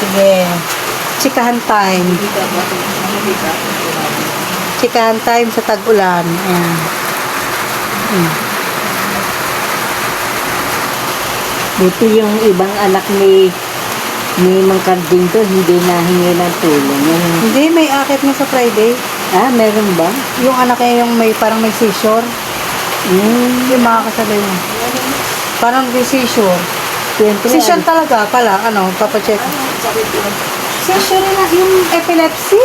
Sige. Chikahan time. Chikahan time sa tag-ulan. Ayan. Buti yung ibang anak ni Mang Carding to, hindi nahingi ng tulong. Hindi, may akit na sa Friday. Meron ba? Yung anak niya yung may parang may seizure. Yung mga kasabay mo. Parang may seizure. Seizure talaga pala, papacheck. Seizure na, yung epilepsy.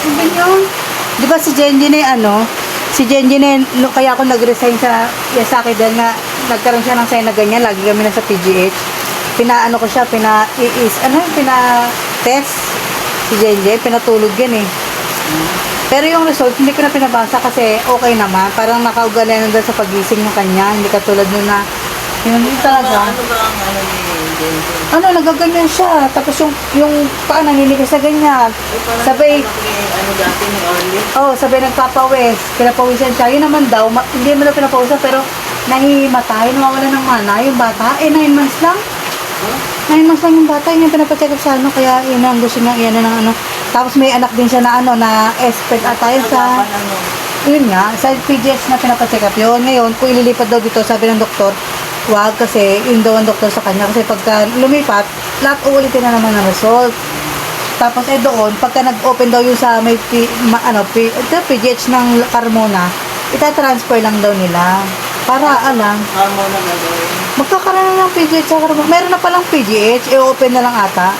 Yung ganyan. Di ba si Jenji na si Jenji na kaya ako nag-resign sa akin dahil nga nagkaroon siya ng sign na ganyan, lagi kami na sa PGH. Pinaano ko siya, pina-test si Jenji, pinatulog yan eh. Pero yung result, hindi ko na pinabasa kasi okay naman. Parang nakaugalian na sa pagising ng kanya. Hindi katulad nun na, yun talaga. Ano ba ang ano ni Jenji? Nagaganyan siya. Tapos yung paa naniligas sa ganyan. Sabay, Dati ni Orly? sabay nagpapawis. Pinapawisan siya. Yun naman daw, hindi mo daw pinapawisan, pero nahihimatay, nawawala ng mana. Yung bata, 9 months lang. 9 months lang yung bata, yun yung pinapacheck up sa kaya yun ang gusto niya, yan ng Tapos may anak din siya na na expect atay sa, yun nga, sa PGS na pinapacheck up yun. Ngayon, kung ililipat daw dito, sabi ng doktor, wag kasi, yun daw ang doktor sa kanya, kasi pagka lumipat, lahat uulitin na naman ang result. Tapos doon, pagka nag-open daw yung sa may PGH ng Carmona, itatransfer lang daw nila. Para Hormone na gagawin. magkakaroon na ng PGH sa Carmona. Meron na palang PGH, i-open na lang ata.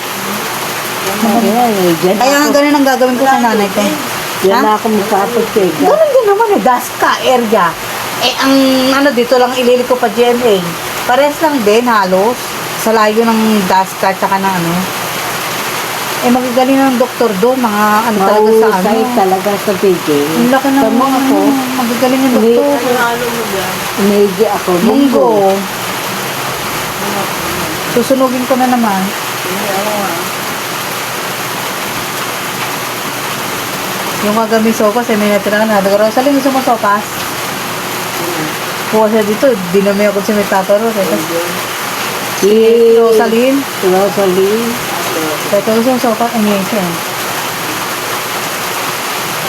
Kaya nga ganun ang gagawin ko sa nanay ko. Yan na ako magkapag-check. Ganun din naman Daska area. Ang dito lang ililiko pa GMA. Pares lang din halos. Sa layo ng Daska tsaka ng magagaling ng doktor doon, mga talaga sa Mahusay talaga sa PJ. Ang laki ng mga po, magagaling ng doktor. Halo mo dyan. medyo ako. Munggo. Susunugin ko na naman. Hindi ako nga. Yung kagami sopas, may natira na. Nagkaroon sa gusto mo sopas? Kuha siya dito, di na may ako si may tataro. Si Rosaline. Rosaline. Kaya ito gusto yung sopas, siya.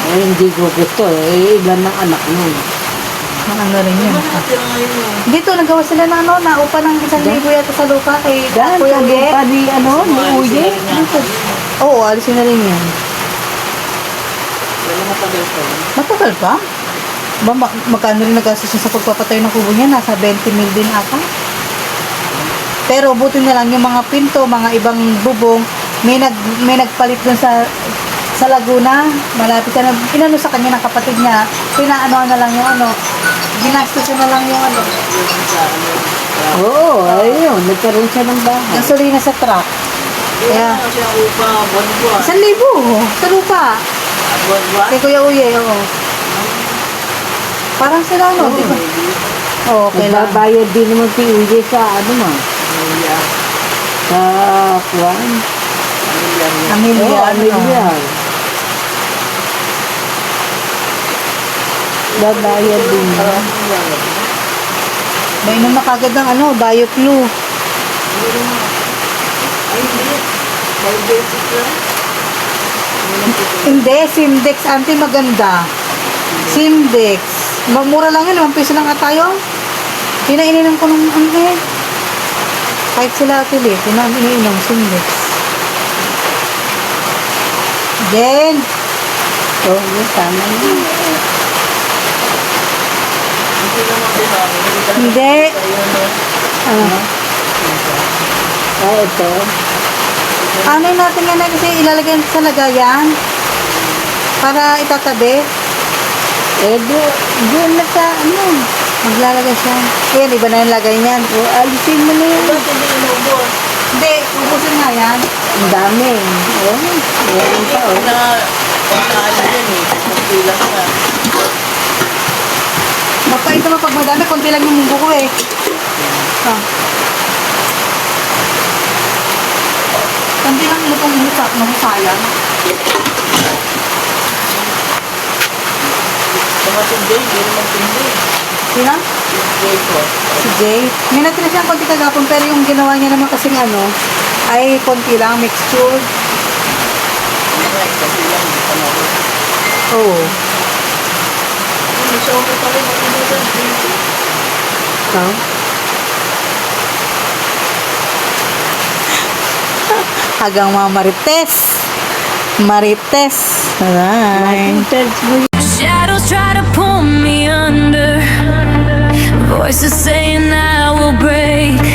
Hindi ko gusto iba ng anak nun. Ang rin yun. Natira ngayon mo. Dito, nagawa sila ng naupa ng 1,000 yata sa lupa kay Dan, Kuya sa Uye. lupa ni Uye. Oo, alisin na rin yan. Wala matagal pa. Matagal pa? Magkano rin nagastos sa pagpapatay ng kubo niya? Nasa 20 mil din ata. Pero buti na lang yung mga pinto, mga ibang bubong, may nagpalit dun sa Laguna. Malapit na inano sa kanya ng kapatid niya. Pinaano na lang yung ginastos na lang yung Oo, ayun. Nagkaroon siya ng bahay. gasolina sa truck. Kaya siya upa, buwan-buwan. 1,000 sa lupa. Buwan-buwan? Kay Kuya Uye, oo. Parang sila, di ba? Oo, okay lang. Nagbabayad din naman si Uye sa Pamilya. sa Kwan. Pamilya. Amilyar. Babayad din. Mainom na kagad ng BioFlu. Ay, hindi. May basic lang. Hindi, Simdex, anti maganda. Simdex. Mura lang yun, 1 piso lang tayo. Iniinom ko nung kahit sila pilit, iniinom, Simdex. Jen! Oo, tama yun. Hindi naman sinabi. Hindi. Ito. Ano natin nga na kasi ilalagay sa lagayan para itatabi. Doon na sa Maglalagay siya. Ayan, iba na yung lagay niyan. O, alisin mo na yan. Ba't hindi inubos? Hindi, ubusin nga yan. Ang dami. Meron pa, Pagkaali yan eh. Magpilas na. Mapait naman pag madami, konti lang yung munggo ko Konti lang lutong sayang. Tumatindi, hindi naman tindi. Sino? Jay ko. Si Jay. May natira siyang konti kagapon, pero yung ginawa niya naman kasing Ay, konti lang, mixture. Hindi nga, kasi lang, hindi pa na. Oo. May sobo pa rin ako doon dito. Ikaw? Hagang mga Marites. Marites. Alright. Tells mo Shadows try to pull me under. Voices saying I will break.